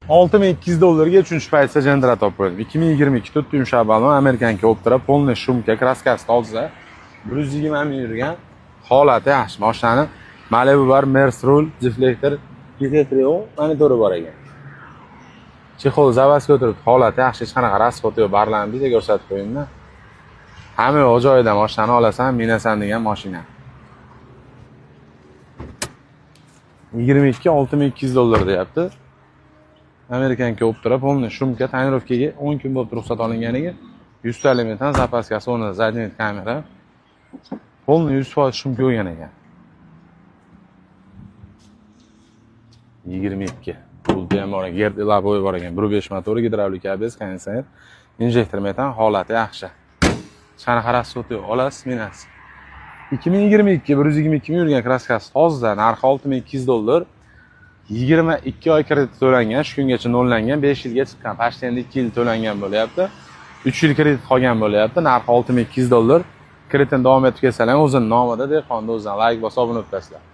$6200 3-chi paytda Gentra topib qo'ydim. 2022 4 balon Amerikanka Optra polniy shumka kraskasi toza. 120 ming yurgan. Holati yaxshi. Mashinani Malibu bar, Mercedes, deflektor, Trio, monitori bor ekan. Chexol zavasga o'tirib, holati yaxshi, hech qanaqa rasxoti yo'q, barlarni bitta ko'rsatib qo'yingda. Hamma yo'q joyida mashinani olasan, minasan degan mashina. $62,200 deyapti. Amerikanka Optra polniy shumka tonirovkaga 10 kun bo'lib ruxsat olinganiga 150 metr zapaskasi o'rnida zadniy kamera. Polniy 100% shumka bo'lgan ekan. 22. Pulda ham bor ekan, gerdilaboy bor ekan. 1.5 motor, gidravlik ABS, konditsioner, injektor metan, holati yaxshi. Qanaqa rasxoti yo'q, olasiz, minasiz. 2022 122 ming yurgan kraskasi toza, narxi $6200. 22 oy kredit to'langan, shu kungacha nollangan, 5 yilga chiqqan. Pashta endi 2 yil to'langan bo'lyapti. 3 yil kredit qolgan bo'lyapti. Narxi $6200. Kreditni davom etib kelsalar, o'zining nomida dehqonda o'zidan like bosib obuna bo'lib tashlanglar.